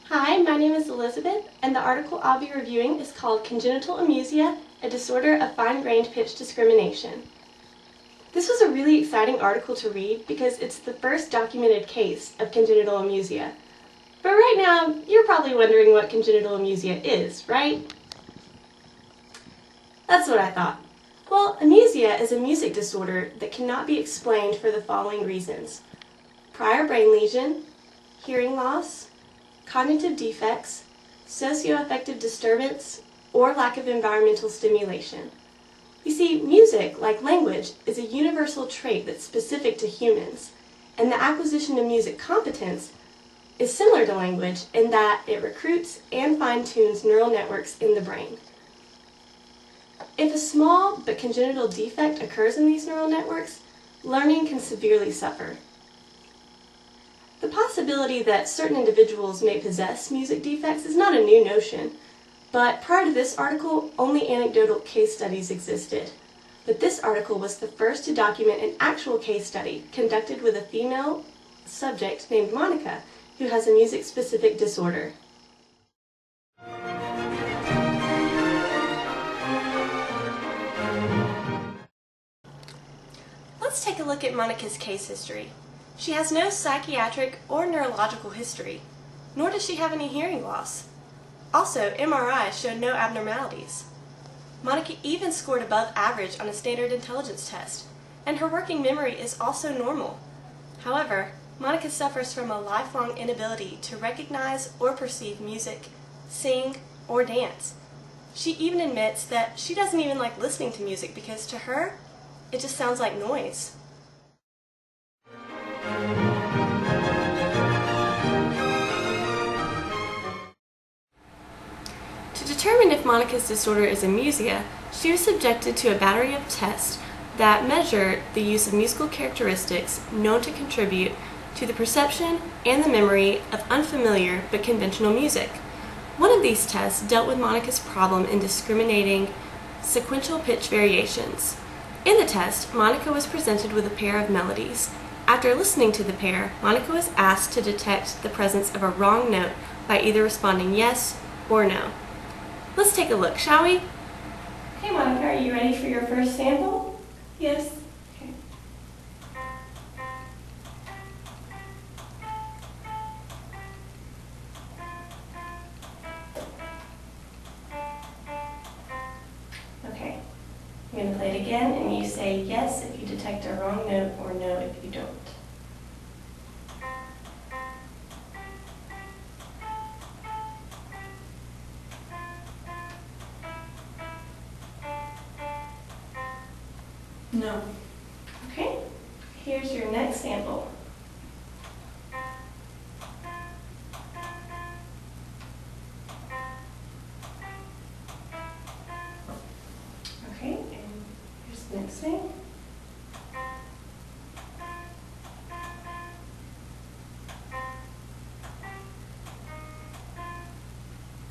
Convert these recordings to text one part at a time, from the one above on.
Hi, my name is Elizabeth, and the article I'll be reviewing is called Congenital Amusia, a Disorder of Fine-Grained Pitch Discrimination. This was a really exciting article to read because it's the first documented case of congenital amusia. But right now, you're probably wondering what congenital amusia is, right? That's what I thought. Well, amusia is a music disorder that cannot be explained for the following reasons: prior brain lesion, hearing loss, cognitive defects, socioaffective disturbance, or lack of environmental stimulation. You see, music, like language, is a universal trait that's specific to humans, and the acquisition of music competence is similar to language in that it recruits and fine-tunes neural networks in the brain. If a small but congenital defect occurs in these neural networks, learning can severely suffer. The possibility that certain individuals may possess music defects is not a new notion, but prior to this article, only anecdotal case studies existed. But this article was the first to document an actual case study conducted with a female subject named Monica, who has a music-specific disorder. Let's take a look at Monica's case history. She has no psychiatric or neurological history, nor does she have any hearing loss. Also, MRI showed no abnormalities. Monica even scored above average on a standard intelligence test, and her working memory is also normal. However, Monica suffers from a lifelong inability to recognize or perceive music, sing, or dance. She even admits that she doesn't even like listening to music because to her, it just sounds like noise. To determine if Monica's disorder is amusia, she was subjected to a battery of tests that measured the use of musical characteristics known to contribute to the perception and the memory of unfamiliar but conventional music. One of these tests dealt with Monica's problem in discriminating sequential pitch variations. In the test, Monica was presented with a pair of melodies. After listening to the pair, Monica was asked to detect the presence of a wrong note by either responding yes or no. Let's take a look, shall we? Okay, Monica, are you ready for your first sample? Yes. Okay. Okay. I'm going to play it again, and you say yes if you detect a wrong note or no if you don't. No. Okay, here's your next sample. Okay, and here's the next thing.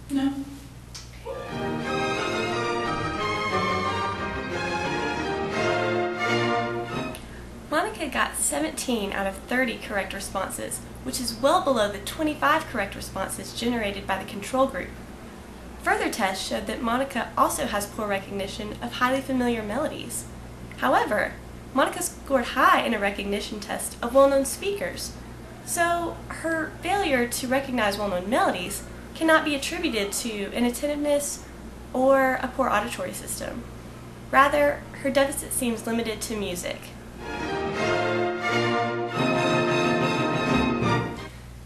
No. Monica got 17 out of 30 correct responses, which is well below the 25 correct responses generated by the control group. Further tests showed that Monica also has poor recognition of highly familiar melodies. However, Monica scored high in a recognition test of well-known speakers, so her failure to recognize well-known melodies cannot be attributed to inattentiveness or a poor auditory system. Rather, her deficit seems limited to music.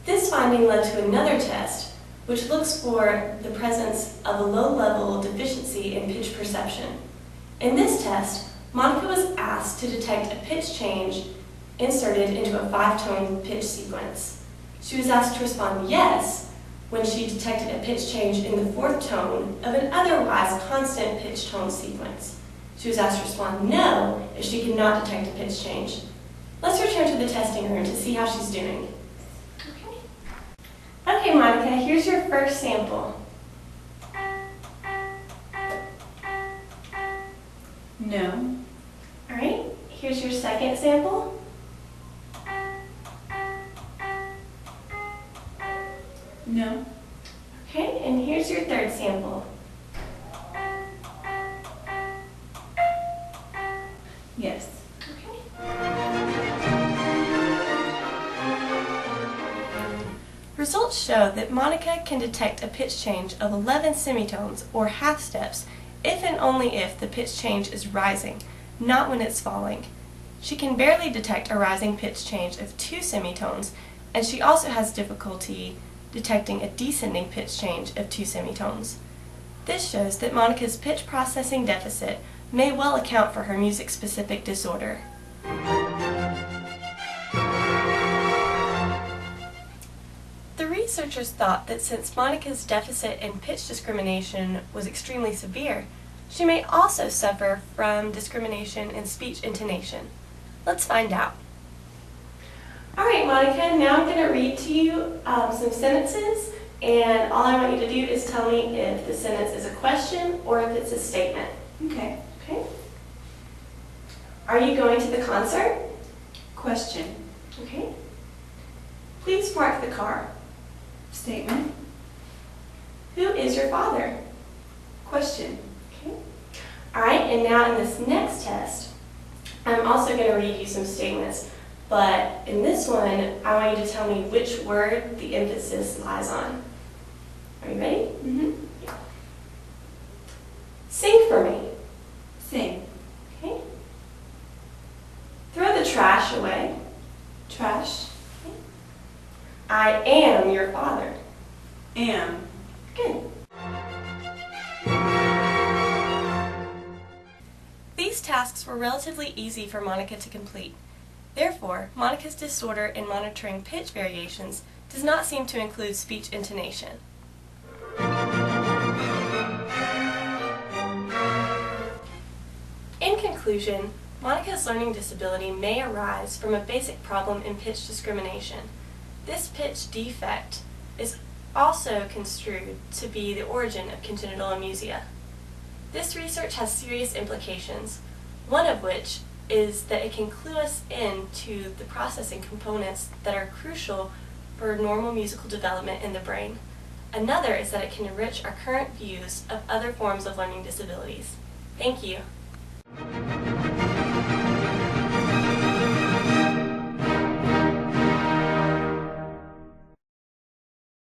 This finding led to another test, which looks for the presence of a low-level deficiency in pitch perception. In this test, Monica was asked to detect a pitch change inserted into a 5-tone pitch sequence. She was asked to respond yes when she detected a pitch change in the 4th tone of an otherwise constant pitch tone sequence. She was asked to respond no if she could not detect a pitch change. Let's return to the testing room to see how she's doing. Okay, Monica, here's your first sample. No. Alright, here's your second sample. No. Okay, and here's your third sample. Yes. Okay. Results show that Monica can detect a pitch change of 11 semitones, or half steps, if and only if the pitch change is rising, not when it's falling. She can barely detect a rising pitch change of 2 semitones, and she also has difficulty detecting a descending pitch change of 2 semitones. This shows that Monica's pitch processing deficit may well account for her music-specific disorder. The researchers thought that since Monica's deficit in pitch discrimination was extremely severe, she may also suffer from discrimination in speech intonation. Let's find out. Alright, Monica, now I'm going to read to you some sentences, and all I want you to do is tell me if the sentence is a question or if it's a statement. Okay. Okay? Are you going to the concert? Question. Okay. Please park the car. Statement. Who is your father? Question. Okay. Alright, and now in this next test, I'm also going to read you some statements, but in this one, I want you to tell me which word the emphasis lies on. Are you ready? Mm-hmm. Sing for me. Sing. Okay. Throw the trash away. Trash. Okay. I am your father. Am. Good. These tasks were relatively easy for Monica to complete. Therefore, Monica's disorder in monitoring pitch variations does not seem to include speech intonation. In conclusion, Monica's learning disability may arise from a basic problem in pitch discrimination. This pitch defect is also construed to be the origin of congenital amusia. This research has serious implications, one of which is that it can clue us in to the processing components that are crucial for normal musical development in the brain. Another is that it can enrich our current views of other forms of learning disabilities. Thank you.